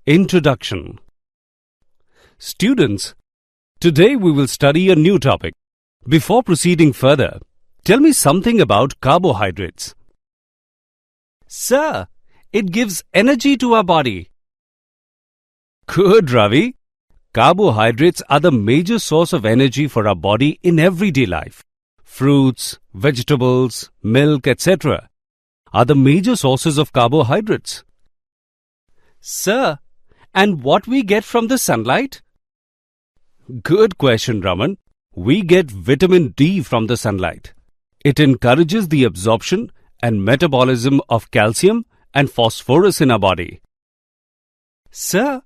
Introduction. Students, today we will study a new topic. Before proceeding further, tell me something about carbohydrates. Sir, it gives energy to our body. Good, Ravi. Carbohydrates are the major source of energy for our body in everyday life. Fruits, vegetables, milk, etc. are the major sources of carbohydrates. Sir, and what we get from the sunlight? Good question, Raman. We get vitamin D from the sunlight. It encourages the absorption and metabolism of calcium and phosphorus in our body. Sir,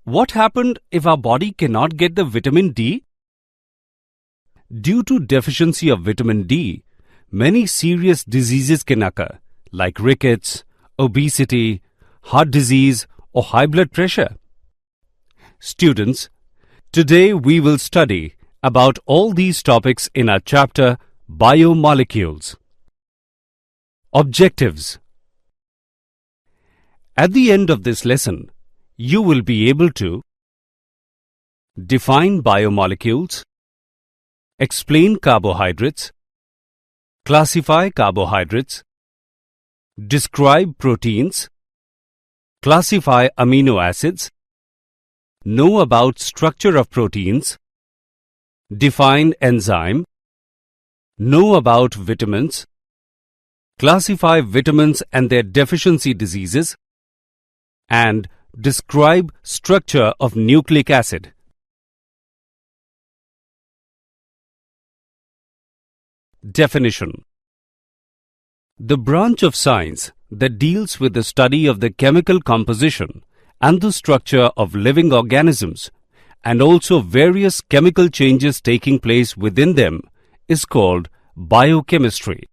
what happened if our body cannot get the vitamin D? Due to deficiency of vitamin D, many serious diseases can occur, like rickets, obesity, heart disease, or high blood pressure. Students, today we will study about all these topics in our chapter Biomolecules. Objectives. At the end of this lesson, you will be able to define biomolecules, explain carbohydrates, classify carbohydrates, describe proteins, classify amino acids, know about structure of proteins, define enzyme, know about vitamins, classify vitamins and their deficiency diseases, and describe structure of nucleic acid. Definition. The branch of science that deals with the study of the chemical composition and the structure of living organisms and also various chemical changes taking place within them is called biochemistry.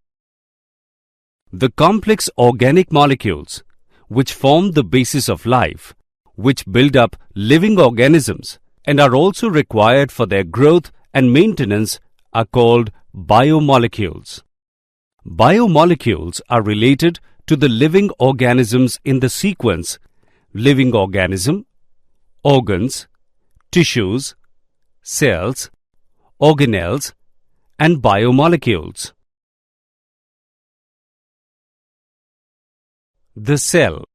The complex organic molecules which form the basis of life, which build up living organisms and are also required for their growth and maintenance are called biomolecules. Biomolecules are related to the living organisms in the sequence living organism, organs, tissues, cells, organelles, and biomolecules. The cell.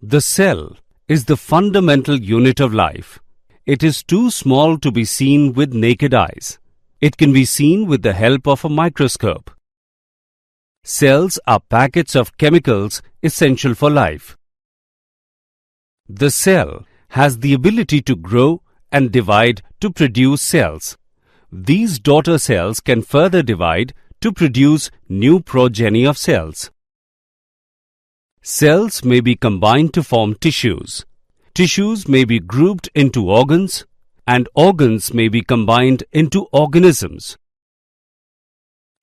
The cell is the fundamental unit of life. It is too small to be seen with naked eyes. It can be seen with the help of a microscope. Cells are packets of chemicals essential for life. The cell has the ability to grow and divide to produce cells. These daughter cells can further divide to produce new progeny of cells. Cells may be combined to form tissues. Tissues may be grouped into organs, and organs may be combined into organisms.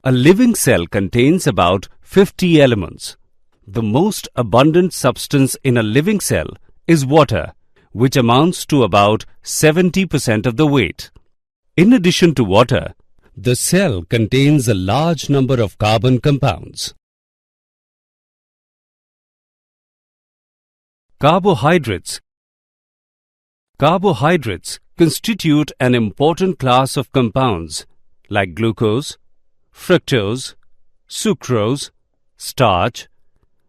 A living cell contains about 50 elements. The most abundant substance in a living cell is water, which amounts to about 70% of the weight. In addition to water, the cell contains a large number of carbon compounds. Carbohydrates. Carbohydrates constitute an important class of compounds like glucose, fructose, sucrose, starch,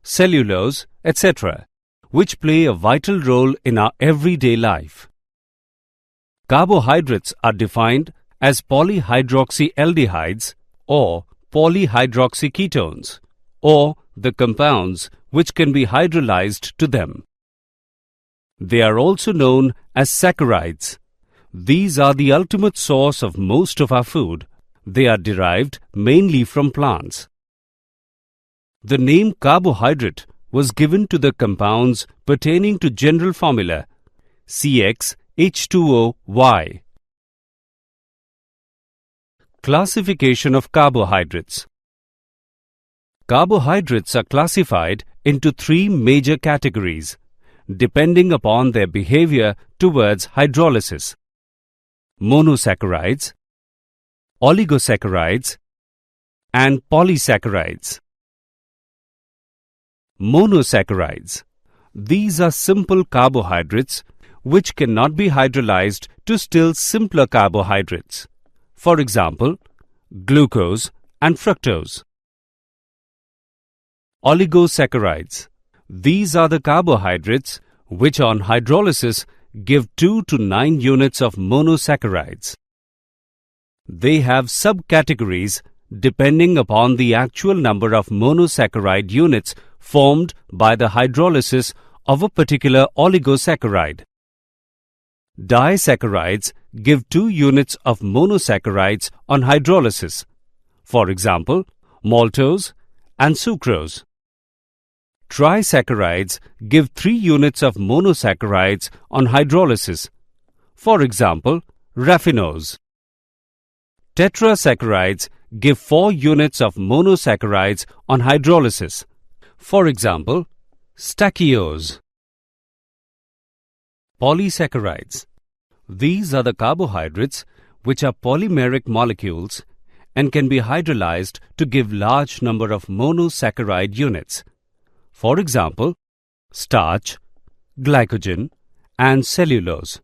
cellulose, etc., which play a vital role in our everyday life. Carbohydrates are defined as polyhydroxyaldehydes or polyhydroxyketones, or the compounds which can be hydrolyzed to them. They are also known as saccharides. These are the ultimate source of most of our food. They are derived mainly from plants. The name carbohydrate was given to the compounds pertaining to general formula CxH2OY. Classification of carbohydrates. Carbohydrates are classified into three major categories depending upon their behavior towards hydrolysis: monosaccharides, oligosaccharides, and polysaccharides. Monosaccharides. These are simple carbohydrates which cannot be hydrolyzed to still simpler carbohydrates. For example, glucose and fructose. Oligosaccharides. These are the carbohydrates which on hydrolysis give 2 to 9 units of monosaccharides. They have subcategories depending upon the actual number of monosaccharide units formed by the hydrolysis of a particular oligosaccharide. Disaccharides give 2 units of monosaccharides on hydrolysis. For example, maltose and sucrose. Trisaccharides give 3 units of monosaccharides on hydrolysis. For example, raffinose. Tetrasaccharides give 4 units of monosaccharides on hydrolysis. For example, stachyose. Polysaccharides. These are the carbohydrates which are polymeric molecules and can be hydrolyzed to give large number of monosaccharide units. For example, starch, glycogen, and cellulose.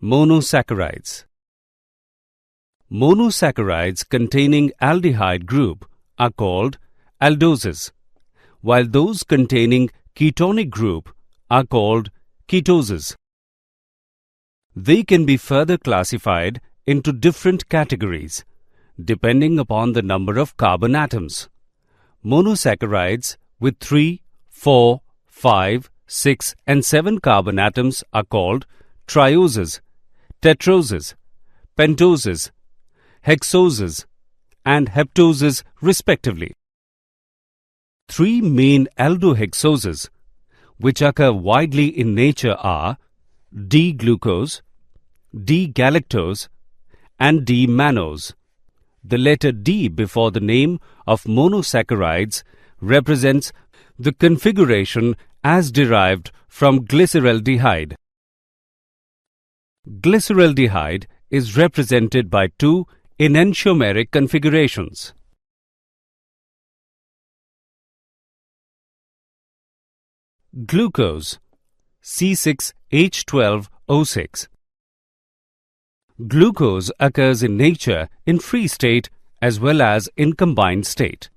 Monosaccharides. Monosaccharides containing aldehyde group are called aldoses, while those containing ketonic group are called ketoses. They can be further classified into different categories depending upon the number of carbon atoms. Monosaccharides with 3, 4, 5, 6 and 7 carbon atoms are called trioses, tetroses, pentoses, hexoses and heptoses respectively. 3 main aldohexoses which occur widely in nature are D-glucose, D-galactose and D-mannose. The letter D before the name of monosaccharides represents the configuration as derived from glyceraldehyde. Glyceraldehyde is represented by 2 enantiomeric configurations. Glucose C6H12O6. Glucose occurs in nature in free state as well as in combined state.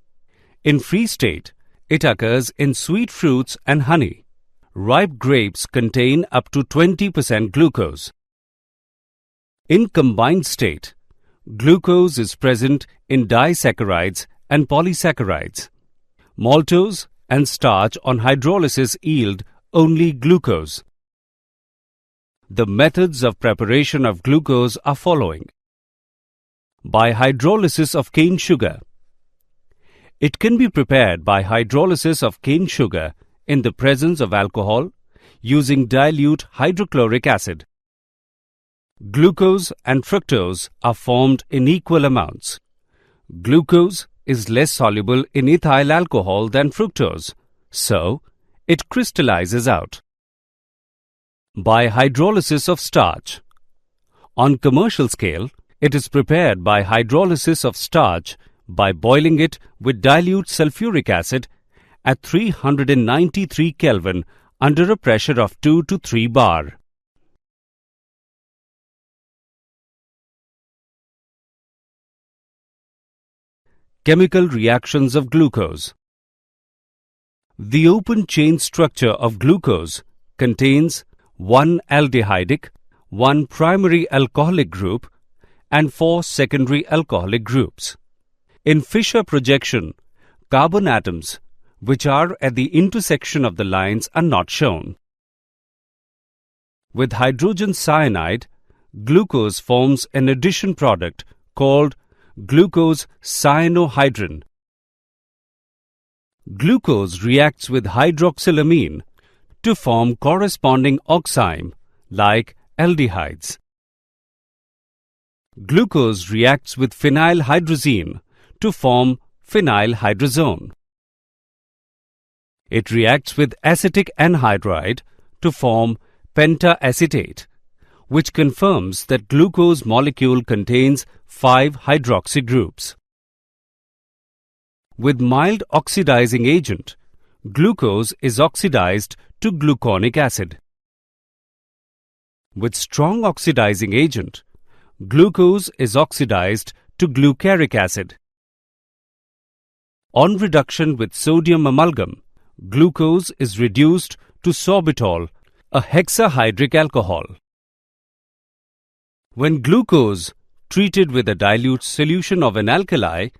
In free state, it occurs in sweet fruits and honey. Ripe grapes contain up to 20% glucose. In combined state, glucose is present in disaccharides and polysaccharides. Maltose and starch on hydrolysis yield only glucose. The methods of preparation of glucose are following. By hydrolysis of cane sugar. It can be prepared by hydrolysis of cane sugar in the presence of alcohol using dilute hydrochloric acid. Glucose and fructose are formed in equal amounts. Glucose is less soluble in ethyl alcohol than fructose, so it crystallizes out. By hydrolysis of starch. On commercial scale, it is prepared by hydrolysis of starch by boiling it with dilute sulfuric acid at 393 Kelvin under a pressure of 2 to 3 bar. Chemical reactions of glucose. The open chain structure of glucose contains 1 aldehydic, 1 primary alcoholic group and 4 secondary alcoholic groups. In Fischer projection, carbon atoms which are at the intersection of the lines are not shown. With hydrogen cyanide, glucose forms an addition product called glucose cyanohydrin. Glucose reacts with hydroxylamine to form corresponding oxime like aldehydes. Glucose reacts with phenylhydrazine to form phenylhydrazone. It reacts with acetic anhydride to form pentaacetate, which confirms that glucose molecule contains 5 hydroxy groups. With mild oxidizing agent, glucose is oxidized to gluconic acid. With strong oxidizing agent, glucose is oxidized to glucaric acid. On reduction with sodium amalgam, glucose is reduced to sorbitol, a hexahydric alcohol. When glucose treated with a dilute solution of an alkali,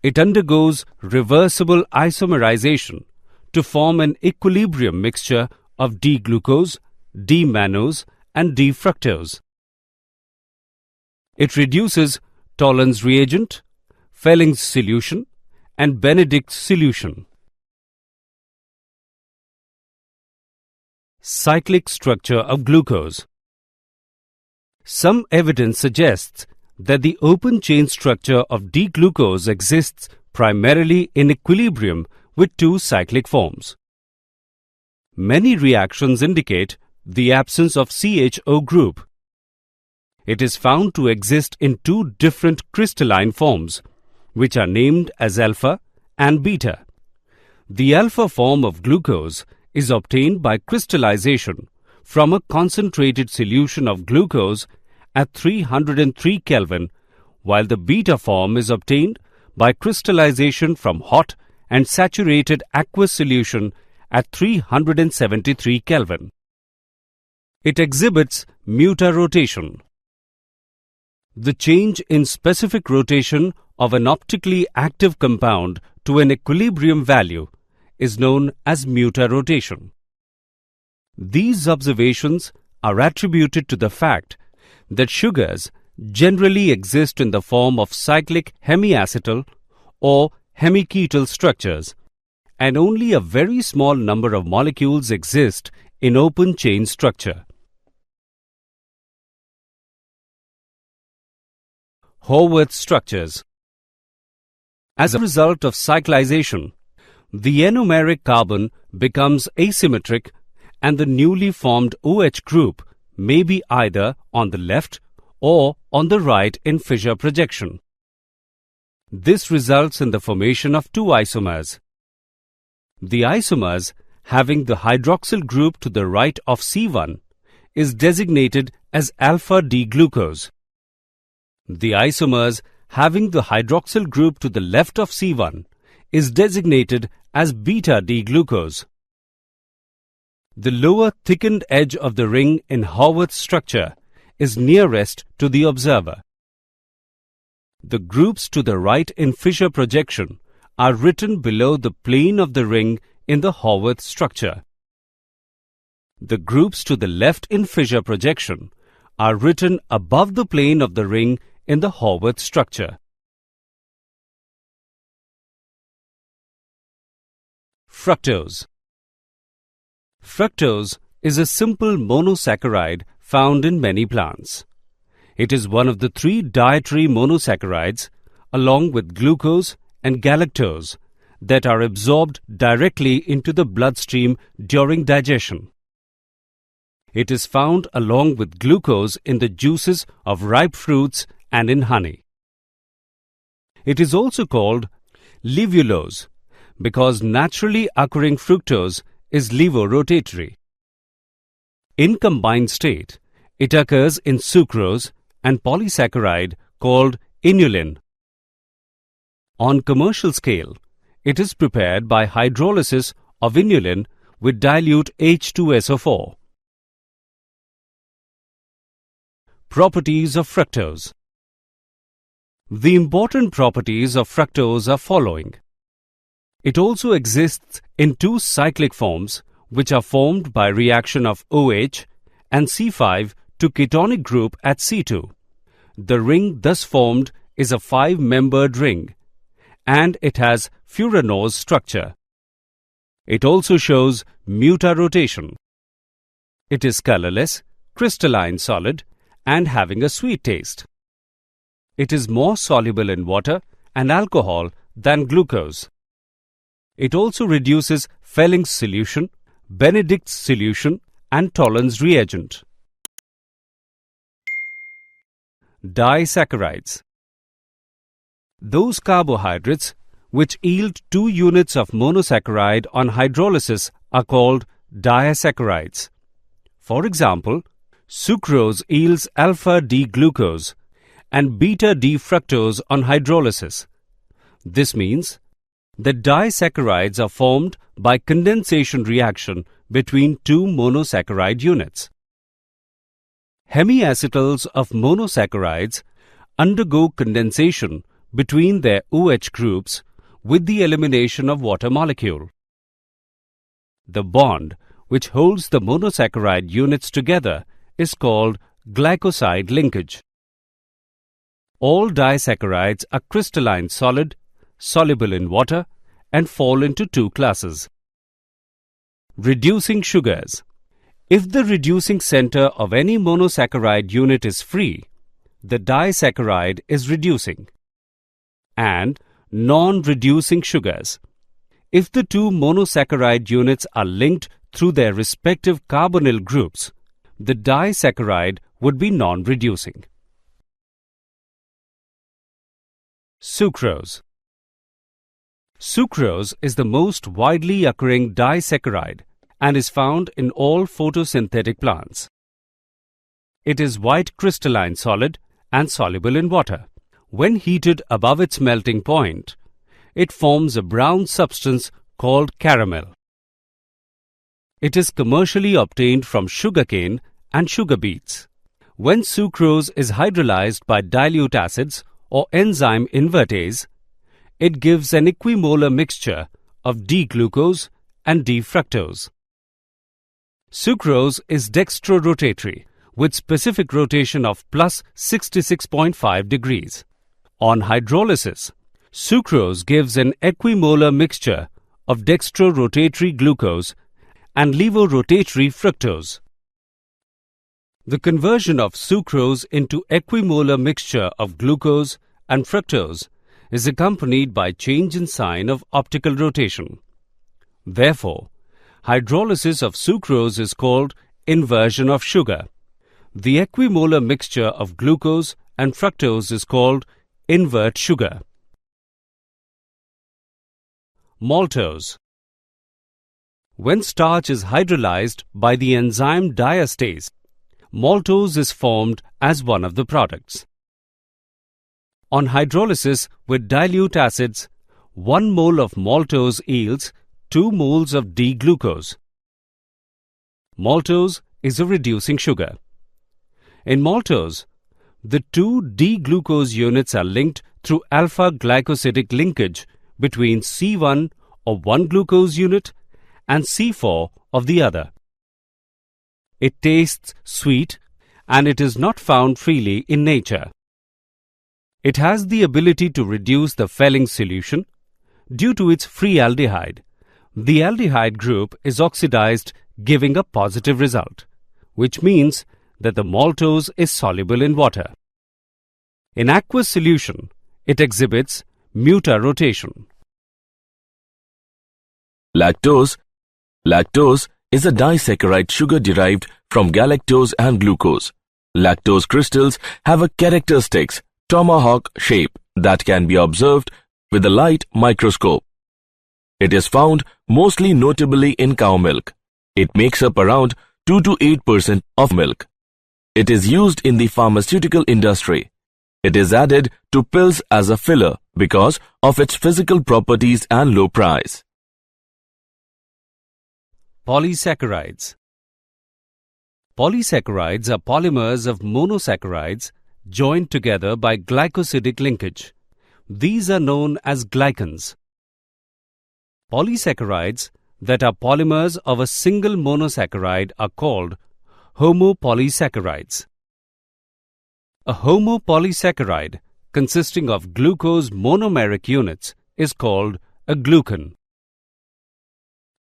it undergoes reversible isomerization to form an equilibrium mixture of D-glucose, D-mannose and D-fructose. It reduces Tollens reagent, Felling's solution and Benedict's solution. Cyclic structure of glucose. Some evidence suggests that the open chain structure of D-glucose exists primarily in equilibrium with two cyclic forms. Many reactions indicate the absence of CHO group. It is found to exist in two different crystalline forms, which are named as alpha and beta. The alpha form of glucose is obtained by crystallization from a concentrated solution of glucose at 303 Kelvin, while the beta form is obtained by crystallization from hot and saturated aqueous solution at 373 Kelvin. It exhibits mutarotation. The change in specific rotation of an optically active compound to an equilibrium value is known as mutarotation. These observations are attributed to the fact that sugars generally exist in the form of cyclic hemiacetal or hemiketal structures, and only a very small number of molecules exist in open chain structure. Horwath structures. As a result of cyclization, the anomeric carbon becomes asymmetric and the newly formed OH group may be either on the left or on the right in fissure projection. This results in the formation of two isomers. The isomers having the hydroxyl group to the right of C1 is designated as alpha D-glucose. The isomers having the hydroxyl group to the left of C1 is designated as beta D-glucose. The lower thickened edge of the ring in Horwath structure is nearest to the observer. The groups to the right in fissure projection are written below the plane of the ring in the Horwath structure. The groups to the left in fissure projection are written above the plane of the ring in the Horwath structure. Fructose. Fructose is a simple monosaccharide found in many plants. It is one of the three dietary monosaccharides, along with glucose and galactose, that are absorbed directly into the bloodstream during digestion. It is found along with glucose in the juices of ripe fruits and in honey. It is also called levulose because naturally occurring fructose is levorotatory. In combined state, it occurs in sucrose and polysaccharide called inulin. On commercial scale, it is prepared by hydrolysis of inulin with dilute H2SO4. Properties of fructose. The important properties of fructose are following. It also exists in two cyclic forms which are formed by reaction of OH and C5 to ketonic group at C2. The ring thus formed is a 5-membered ring and it has furanose structure. It also shows mutarotation. It is colorless, crystalline solid and having a sweet taste. It is more soluble in water and alcohol than glucose. It also reduces Felling's solution, Benedict's solution and Tollens reagent. Disaccharides. Those carbohydrates which yield 2 units of monosaccharide on hydrolysis are called disaccharides. For example, sucrose yields alpha-D-glucose and beta-D-fructose on hydrolysis. This means that disaccharides are formed by condensation reaction between 2 monosaccharide units. Hemiacetals of monosaccharides undergo condensation between their OH groups with the elimination of water molecule. The bond which holds the monosaccharide units together is called glycoside linkage. All disaccharides are crystalline solid, soluble in water, and fall into 2 classes. Reducing sugars. If the reducing center of any monosaccharide unit is free, the disaccharide is reducing. And non-reducing sugars. If the 2 monosaccharide units are linked through their respective carbonyl groups, the disaccharide would be non-reducing. Sucrose. Sucrose is the most widely occurring disaccharide and is found in all photosynthetic plants. It is white crystalline solid and soluble in water. When heated above its melting point, it forms a brown substance called caramel. It is commercially obtained from sugarcane and sugar beets. When sucrose is hydrolyzed by dilute acids or enzyme invertase, it gives an equimolar mixture of D-glucose and D-fructose. Sucrose is dextrorotatory with specific rotation of plus 66.5 degrees. On hydrolysis, sucrose gives an equimolar mixture of dextrorotatory glucose and levorotatory fructose. The conversion of sucrose into equimolar mixture of glucose and fructose is accompanied by change in sign of optical rotation. Therefore, hydrolysis of sucrose is called inversion of sugar. The equimolar mixture of glucose and fructose is called invert sugar. Maltose. When starch is hydrolyzed by the enzyme diastase, maltose is formed as one of the products. On hydrolysis with dilute acids, 1 mole of maltose yields 2 moles of D-glucose. Maltose is a reducing sugar. In maltose, the 2 D-glucose units are linked through alpha-glycosidic linkage between C1 of one glucose unit and C4 of the other. It tastes sweet and it is not found freely in nature. It has the ability to reduce the Fehling solution due to its free aldehyde. The aldehyde group is oxidized, giving a positive result, which means that the maltose is soluble in water. In aqueous solution, it exhibits mutarotation. Lactose. Lactose is a disaccharide sugar derived from galactose and glucose. Lactose crystals have a characteristic tomahawk shape that can be observed with a light microscope. It is found mostly notably in cow milk. It makes up around 2 to 8% of milk. It is used in the pharmaceutical industry. It is added to pills as a filler because of its physical properties and low price. Polysaccharides. Polysaccharides are polymers of monosaccharides joined together by glycosidic linkage. These are known as glycans. Polysaccharides that are polymers of a single monosaccharide are called homopolysaccharides. A homopolysaccharide consisting of glucose monomeric units is called a glucan.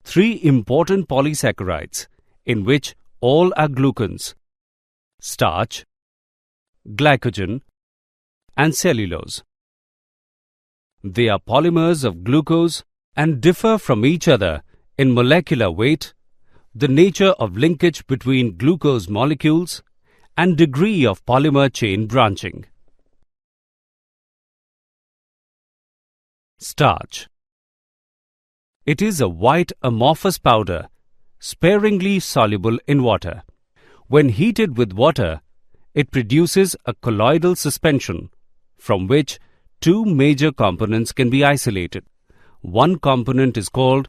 3 important polysaccharides in which all are glucans: starch, glycogen, and cellulose. They are polymers of glucose and differ from each other in molecular weight, the nature of linkage between glucose molecules, and degree of polymer chain branching. Starch. It is a white amorphous powder, sparingly soluble in water. When heated with water, it produces a colloidal suspension from which two major components can be isolated. One component is called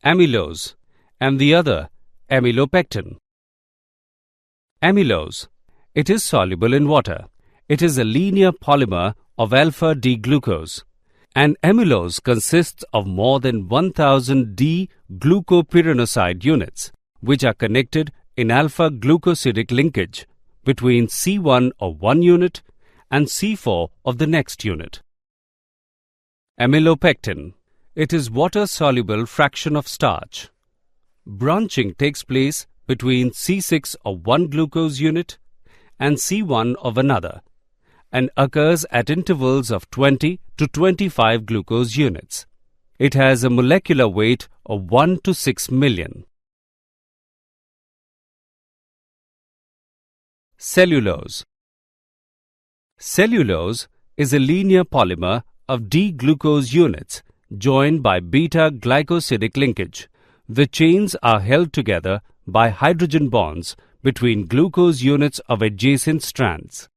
amylose and the other amylopectin. Amylose. It is soluble in water. It is a linear polymer of alpha-D-glucose. And amylose consists of more than 1000 D-glucopyranoside units, which are connected in alpha-glucosidic linkage between C1 of one unit and C4 of the next unit. Amylopectin. It is water-soluble fraction of starch. Branching takes place between C6 of one glucose unit and C1 of another, and occurs at intervals of 20 to 25 glucose units. It has a molecular weight of 1 to 6 million. Cellulose. Cellulose is a linear polymer of D-glucose units joined by beta-glycosidic linkage. The chains are held together by hydrogen bonds between glucose units of adjacent strands.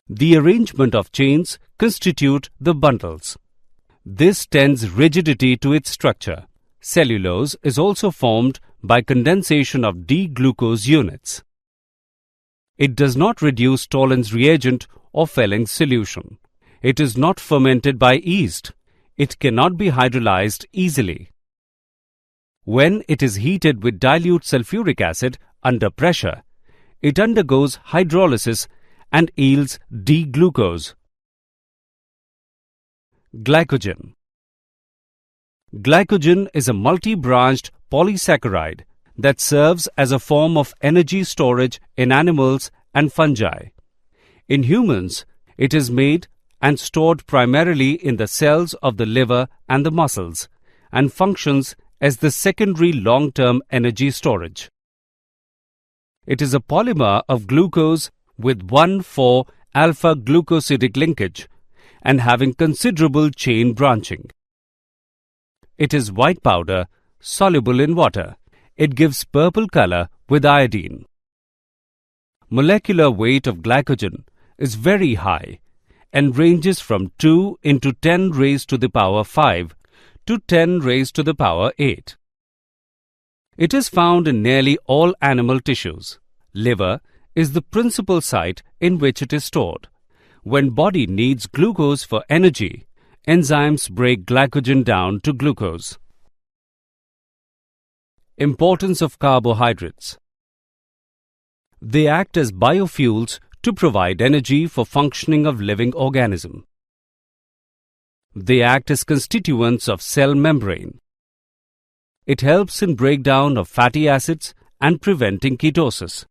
The arrangement of chains constitute the bundles. This tends rigidity to its structure. Cellulose is also formed by condensation of D-glucose units. It does not reduce Tollens reagent or Felling's solution. It is not fermented by yeast. It cannot be hydrolyzed easily. When it is heated with dilute sulfuric acid under pressure, it undergoes hydrolysis and yields D-glucose. Glycogen. Glycogen is a multi-branched polysaccharide that serves as a form of energy storage in animals and fungi. In humans, it is made and stored primarily in the cells of the liver and the muscles, and functions as the secondary long-term energy storage. It is a polymer of glucose with 1,4-alpha-glucosidic linkage and having considerable chain branching. It is white powder, soluble in water. It gives purple color with iodine. Molecular weight of glycogen is very high and ranges from 2 into 10 raised to the power 5 to 10 raised to the power 8. It is found in nearly all animal tissues. Liver is the principal site in which it is stored. When body needs glucose for energy, enzymes break glycogen down to glucose. Importance of carbohydrates. They act as biofuels to provide energy for functioning of living organism. They act as constituents of cell membrane. It helps in breakdown of fatty acids and preventing ketosis.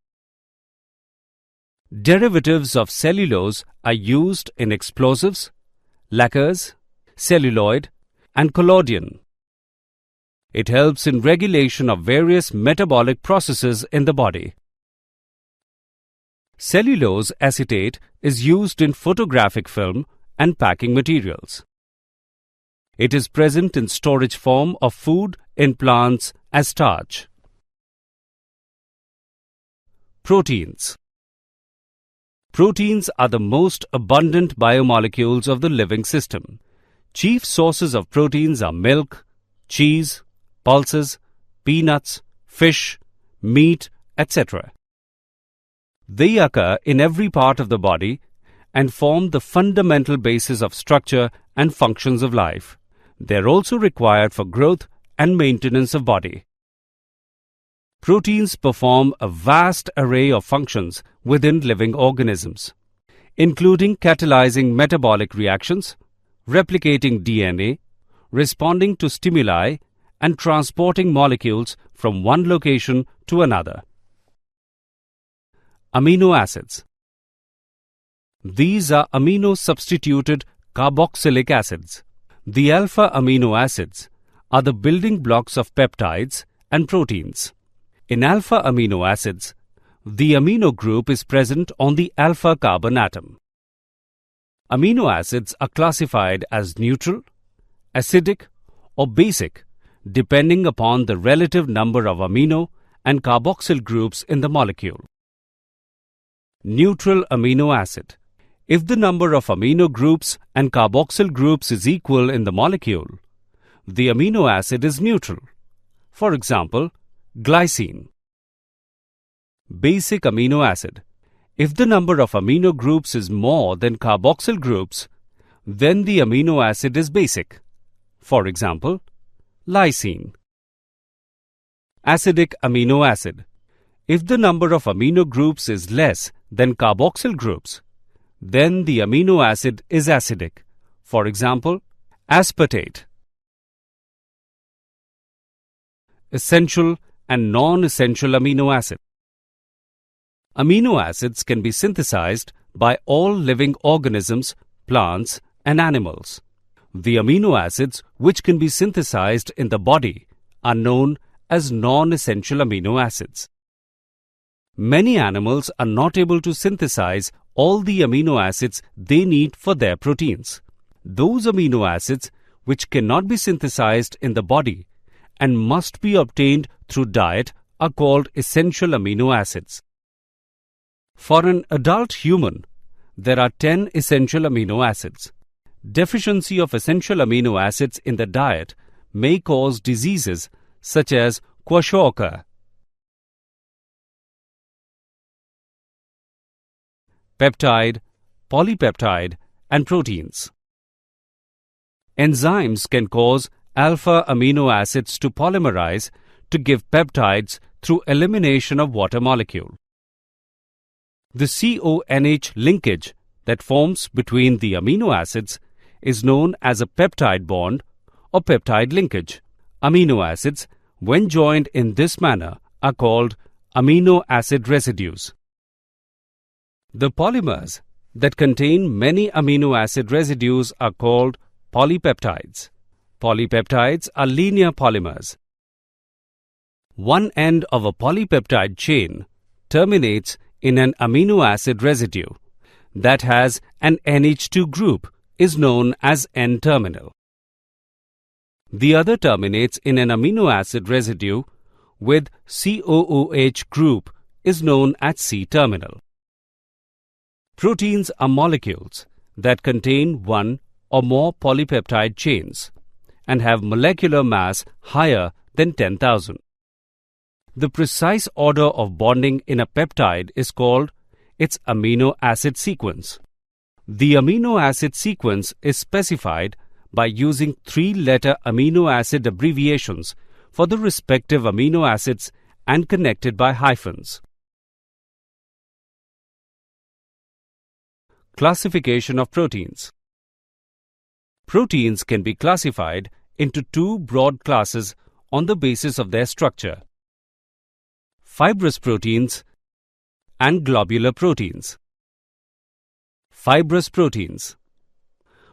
Derivatives of cellulose are used in explosives, lacquers, celluloid, and collodion. It helps in regulation of various metabolic processes in the body. Cellulose acetate is used in photographic film and packing materials. It is present in storage form of food in plants as starch. Proteins. Proteins are the most abundant biomolecules of the living system. Chief sources of proteins are milk, cheese, pulses, peanuts, fish, meat, etc. They occur in every part of the body and form the fundamental basis of structure and functions of life. They are also required for growth and maintenance of body. Proteins perform a vast array of functions within living organisms, including catalyzing metabolic reactions, replicating DNA, responding to stimuli, and transporting molecules from one location to another. Amino acids. These are amino-substituted carboxylic acids. The alpha amino acids are the building blocks of peptides and proteins. In alpha amino acids, the amino group is present on the alpha carbon atom. Amino acids are classified as neutral, acidic, or basic, depending upon the relative number of amino and carboxyl groups in the molecule. Neutral amino acid. If the number of amino groups and carboxyl groups is equal in the molecule, the amino acid is neutral. For example, glycine. Basic amino acid. If the number of amino groups is more than carboxyl groups, then the amino acid is basic. For example, lysine. Acidic amino acid. If the number of amino groups is less than carboxyl groups, then the amino acid is acidic. For example, aspartate. Essential and non-essential amino acid. Amino acids can be synthesized by all living organisms, plants, and animals. The amino acids which can be synthesized in the body are known as non-essential amino acids. Many animals are not able to synthesize all the amino acids they need for their proteins. Those amino acids which cannot be synthesized in the body and must be obtained through diet are called essential amino acids. For an adult human, there are 10 essential amino acids. Deficiency of essential amino acids in the diet may cause diseases such as kwashiorkor. Peptide, polypeptide, and proteins. Enzymes can cause alpha amino acids to polymerize to give peptides through elimination of water molecule. The CONH linkage that forms between the amino acids is known as a peptide bond or peptide linkage. Amino acids, when joined in this manner, are called amino acid residues. The polymers that contain many amino acid residues are called polypeptides. Polypeptides are linear polymers. One end of a polypeptide chain terminates in an amino acid residue that has an NH2 group is known as N-terminal. The other terminates in an amino acid residue with COOH group is known as C-terminal. Proteins are molecules that contain one or more polypeptide chains and have molecular mass higher than 10,000. The precise order of bonding in a peptide is called its amino acid sequence. The amino acid sequence is specified by using 3-letter amino acid abbreviations for the respective amino acids and connected by hyphens. Classification of proteins. Proteins can be classified into 2 broad classes on the basis of their structure: fibrous proteins and globular proteins. Fibrous proteins.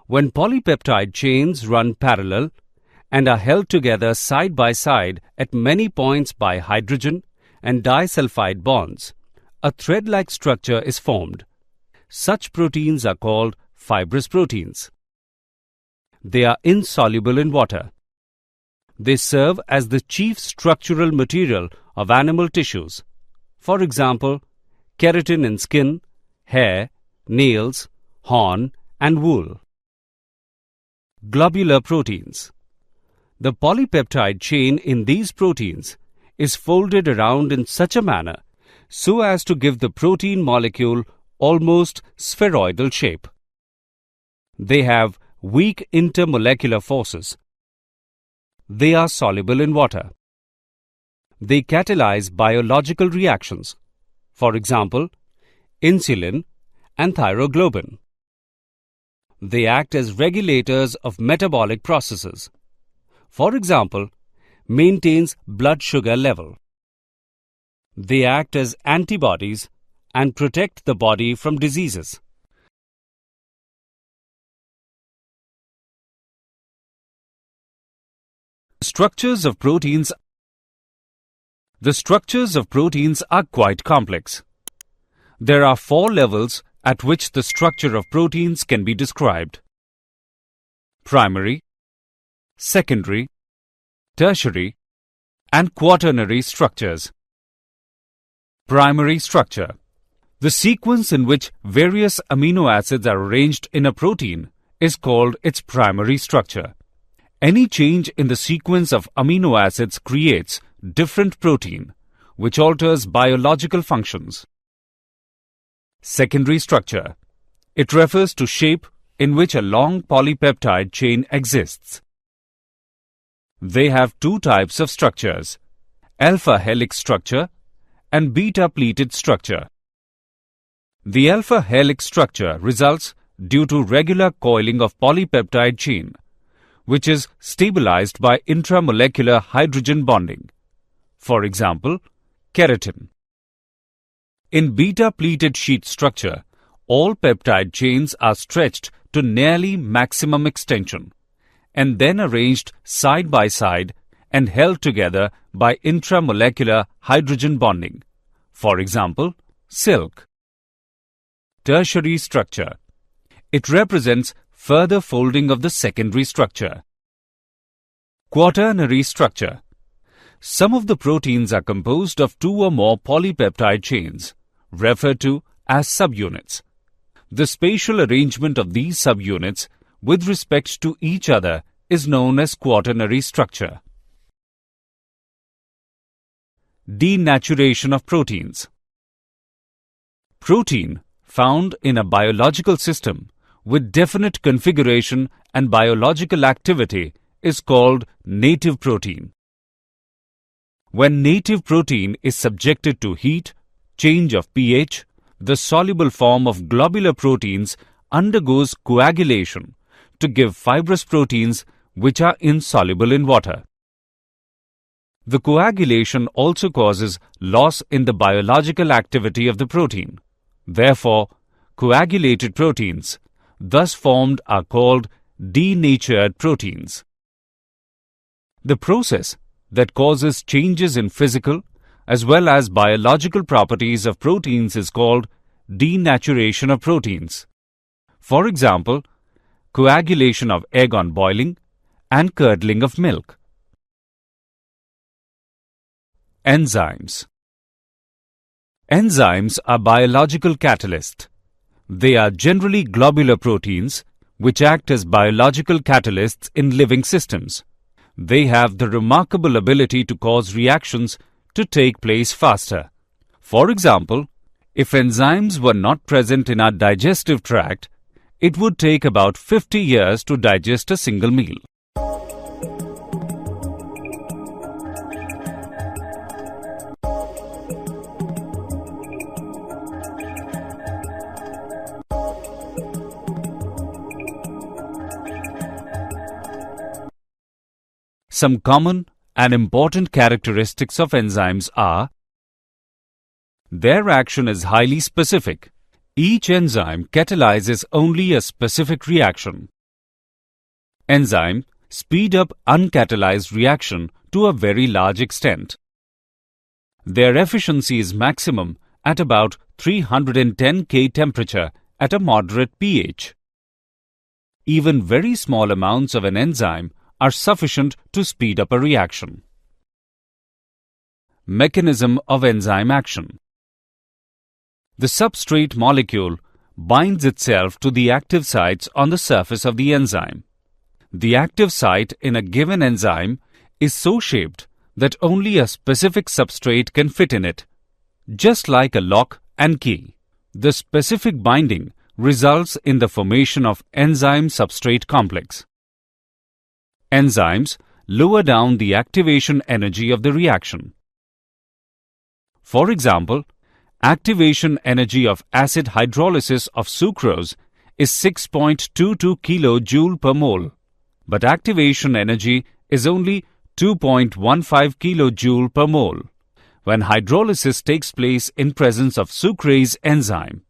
When polypeptide chains run parallel and are held together side by side at many points by hydrogen and disulfide bonds, a thread-like structure is formed. Such proteins are called fibrous proteins. They are insoluble in water. They serve as the chief structural material of animal tissues. For example, keratin in skin, hair, nails, horn, and wool. Globular proteins. The polypeptide chain in these proteins is folded around in such a manner so as to give the protein molecule almost spheroidal shape. They have weak intermolecular forces. They are soluble in water. They catalyze biological reactions, for example, insulin and thyroglobin. They act as regulators of metabolic processes. For example, maintains blood sugar level. They act as antibodies and protect the body from diseases. Structures of proteins. The structures of proteins are quite complex. There are 4 levels at which the structure of proteins can be described: primary, secondary, tertiary, and quaternary structures. Primary structure. The sequence in which various amino acids are arranged in a protein is called its primary structure. Any change in the sequence of amino acids creates different protein, which alters biological functions. Secondary structure. It refers to shape in which a long polypeptide chain exists. They have two types of structures, alpha helix structure and beta pleated structure. The alpha helix structure results due to regular coiling of polypeptide chain, which is stabilized by intramolecular hydrogen bonding. For example, keratin. In beta pleated sheet structure, all peptide chains are stretched to nearly maximum extension and then arranged side by side and held together by intramolecular hydrogen bonding. For example, silk. Tertiary structure. It represents further folding of the secondary structure. Quaternary structure. Some of the proteins are composed of two or more polypeptide chains, referred to as subunits. The spatial arrangement of these subunits with respect to each other is known as quaternary structure. Denaturation of proteins. Protein found in a biological system with definite configuration and biological activity is called native protein. When native protein is subjected to heat, change of pH, the soluble form of globular proteins undergoes coagulation to give fibrous proteins which are insoluble in water. The coagulation also causes loss in the biological activity of the protein. Therefore, coagulated proteins, thus formed, are called denatured proteins. The process that causes changes in physical as well as biological properties of proteins is called denaturation of proteins. For example, coagulation of egg on boiling and curdling of milk. Enzymes. Enzymes are biological catalysts. They are generally globular proteins which act as biological catalysts in living systems. They have the remarkable ability to cause reactions to take place faster. For example, if enzymes were not present in our digestive tract, it would take about 50 years to digest a single meal. Some common and important characteristics of enzymes are: their action is highly specific. Each enzyme catalyzes only a specific reaction. Enzymes speed up uncatalyzed reaction to a very large extent. Their efficiency is maximum at about 310 K temperature at a moderate pH. Even very small amounts of an enzyme are sufficient to speed up a reaction. Mechanism of enzyme action. The substrate molecule binds itself to the active sites on the surface of the enzyme. The active site in a given enzyme is so shaped that only a specific substrate can fit in it, just like a lock and key. The specific binding results in the formation of enzyme-substrate complex. Enzymes lower down the activation energy of the reaction. For example, activation energy of acid hydrolysis of sucrose is 6.22 kJ per mole, but activation energy is only 2.15 kJ per mole when hydrolysis takes place in presence of sucrase enzyme.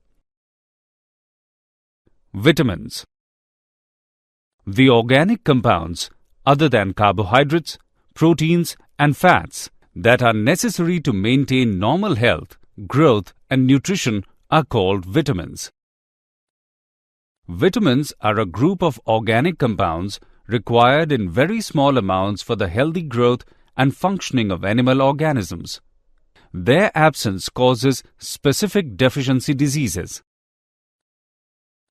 Vitamins. The organic compounds other than carbohydrates, proteins and fats that are necessary to maintain normal health, growth and nutrition are called vitamins. Vitamins are a group of organic compounds required in very small amounts for the healthy growth and functioning of animal organisms. Their absence causes specific deficiency diseases.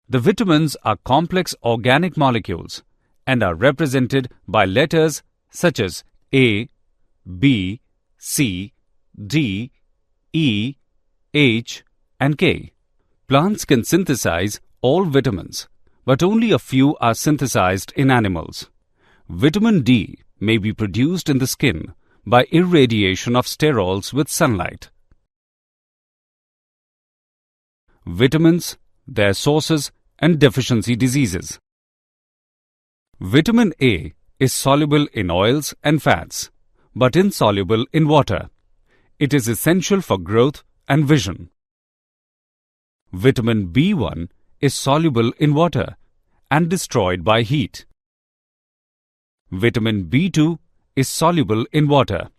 The vitamins are complex organic molecules and are represented by letters such as A, B, C, D, E, H, and K. Plants can synthesize all vitamins, but only a few are synthesized in animals. Vitamin D may be produced in the skin by irradiation of sterols with sunlight. Vitamins, their sources, and deficiency diseases. Vitamin A is soluble in oils and fats, but insoluble in water. It is essential for growth and vision. Vitamin B1 is soluble in water and destroyed by heat. Vitamin B2 is soluble in water.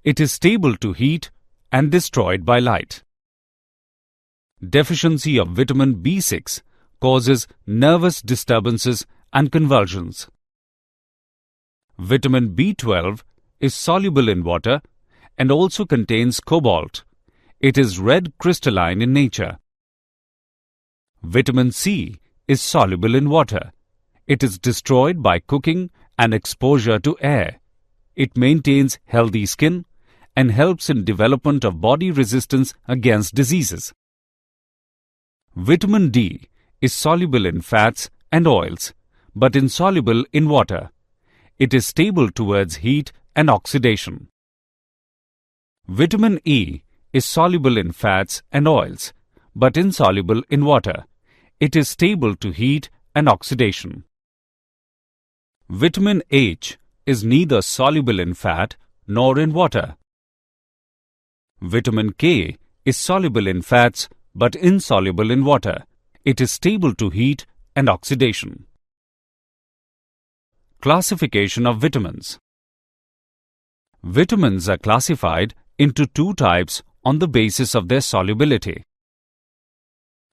It is stable to heat and destroyed by light. Deficiency of vitamin B6 causes nervous disturbances and convulsions. Vitamin B12 is soluble in water and also contains cobalt. It is red crystalline in nature. Vitamin C is soluble in water. It is destroyed by cooking and exposure to air. It maintains healthy skin and helps in development of body resistance against diseases. Vitamin D is soluble in fats and oils, but insoluble in water. It is stable towards heat and oxidation. Vitamin E is soluble in fats and oils, but insoluble in water. It is stable to heat and oxidation. Vitamin H is neither soluble in fat nor in water. Vitamin K is soluble in fats but insoluble in water. It is stable to heat and oxidation. Classification of vitamins. Vitamins are classified into two types on the basis of their solubility.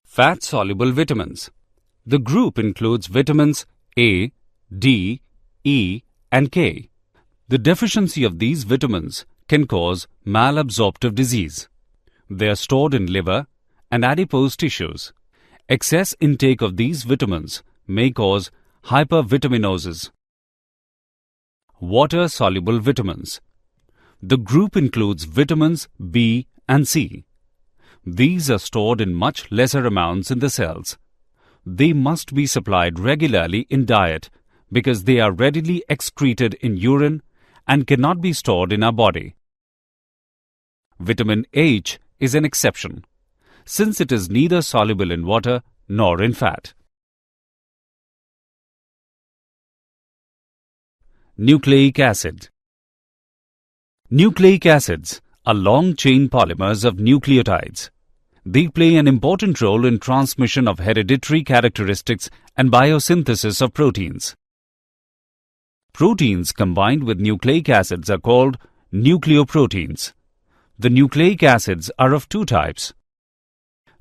Fat-soluble vitamins. The group includes vitamins A, D, E, and K. The deficiency of these vitamins can cause malabsorptive disease. They are stored in liver and adipose tissues. Excess intake of these vitamins may cause hypervitaminosis. Water-soluble vitamins. The group includes vitamins B and C. These are stored in much lesser amounts in the cells. They must be supplied regularly in diet because they are readily excreted in urine and cannot be stored in our body. Vitamin H is an exception, since it is neither soluble in water nor in fat. Nucleic acid. Nucleic acids are long-chain polymers of nucleotides. They play an important role in transmission of hereditary characteristics and biosynthesis of proteins. Proteins combined with nucleic acids are called nucleoproteins. The nucleic acids are of two types: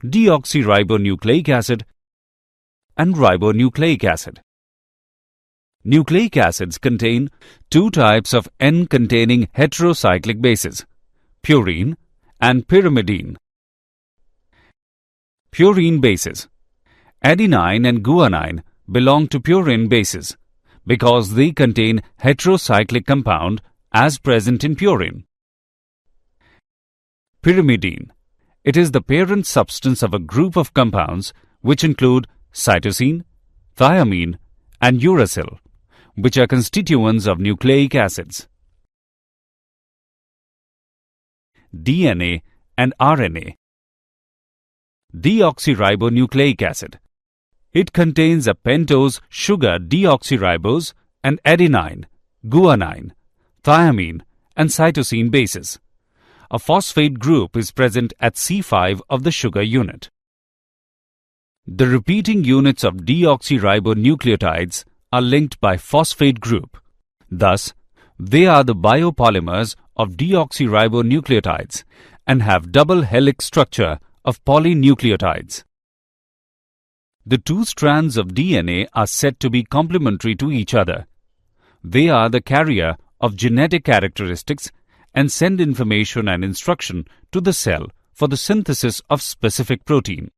deoxyribonucleic acid and ribonucleic acid. Nucleic acids contain two types of N-containing heterocyclic bases, purine and pyrimidine. Purine bases. Adenine and guanine belong to purine bases because they contain heterocyclic compound as present in purine. Pyrimidine. It is the parent substance of a group of compounds which include cytosine, thiamine, and uracil, which are constituents of nucleic acids. DNA and RNA. Deoxyribonucleic acid. It contains a pentose sugar deoxyribose and adenine, guanine, thiamine, and cytosine bases. A phosphate group is present at C5 of the sugar unit. The repeating units of deoxyribonucleotides are linked by phosphate group. Thus, they are the biopolymers of deoxyribonucleotides and have double helix structure of polynucleotides. The two strands of DNA are said to be complementary to each other. They are the carrier of genetic characteristics and send information and instruction to the cell for the synthesis of specific protein.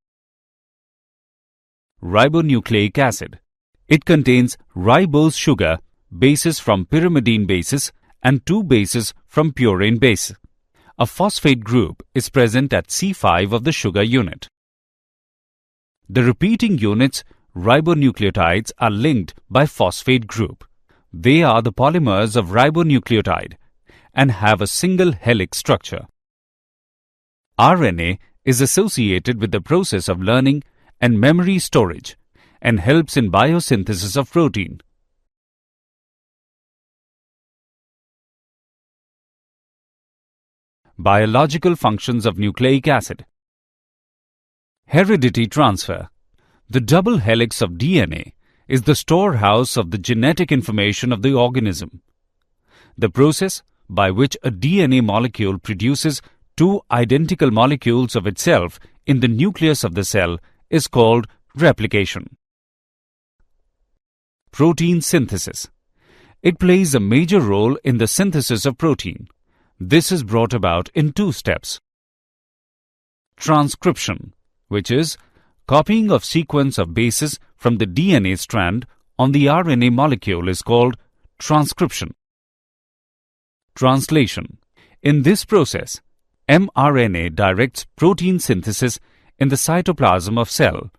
Ribonucleic acid. It contains ribose sugar, bases from pyrimidine bases, and 2 bases from purine base. A phosphate group is present at C5 of the sugar unit. The repeating units ribonucleotides are linked by phosphate group. They are the polymers of ribonucleotide and have a single helix structure. RNA is associated with the process of learning and memory storage and helps in biosynthesis of protein. Biological functions of nucleic acid. Heredity transfer. The double helix of DNA is the storehouse of the genetic information of the organism. The process by which a DNA molecule produces 2 identical molecules of itself in the nucleus of the cell is called replication. Protein synthesis. It plays a major role in the synthesis of protein. This is brought about in 2 steps. Transcription, which is copying of sequence of bases from the DNA strand on the RNA molecule, is called transcription. Translation. In this process, mRNA directs protein synthesis in the cytoplasm of cell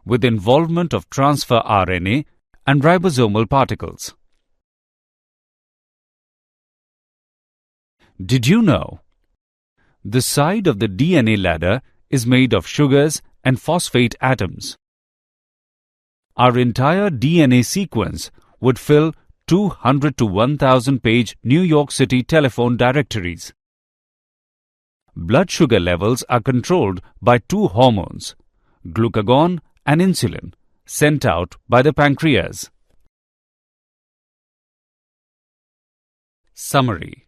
with involvement of transfer RNA and ribosomal particles. Did you know? The side of the DNA ladder is made of sugars and phosphate atoms. Our entire DNA sequence would fill 200 to 1000 page New York City telephone directories. Blood sugar levels are controlled by 2 hormones, glucagon and insulin, sent out by the pancreas. Summary.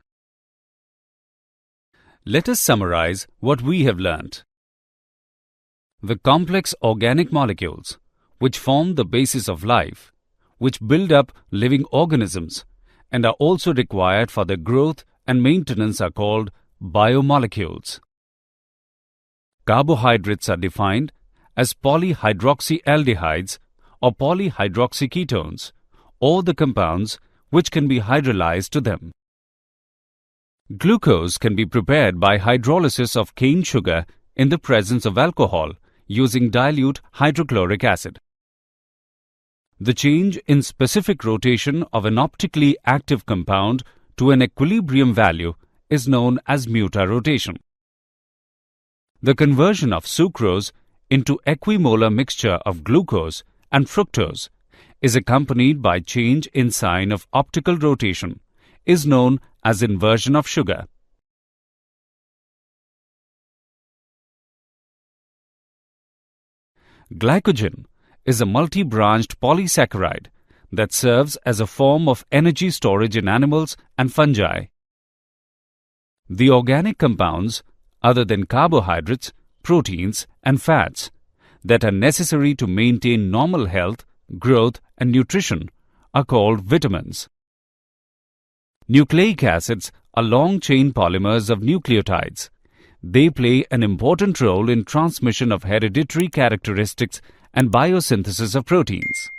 Let us summarize what we have learnt. The complex organic molecules, which form the basis of life, which build up living organisms and are also required for their growth and maintenance, are called biomolecules. Carbohydrates are defined as polyhydroxyaldehydes or polyhydroxyketones, or the compounds which can be hydrolyzed to them. Glucose can be prepared by hydrolysis of cane sugar in the presence of alcohol using dilute hydrochloric acid. The change in specific rotation of an optically active compound to an equilibrium value is known as mutarotation. The conversion of sucrose into equimolar mixture of glucose and fructose is accompanied by change in sign of optical rotation, is known as inversion of sugar. Glycogen is a multi-branched polysaccharide that serves as a form of energy storage in animals and fungi. The organic compounds, other than carbohydrates, proteins, and fats, that are necessary to maintain normal health, growth, and nutrition are called vitamins. Nucleic acids are long-chain polymers of nucleotides. They play an important role in transmission of hereditary characteristics and biosynthesis of proteins.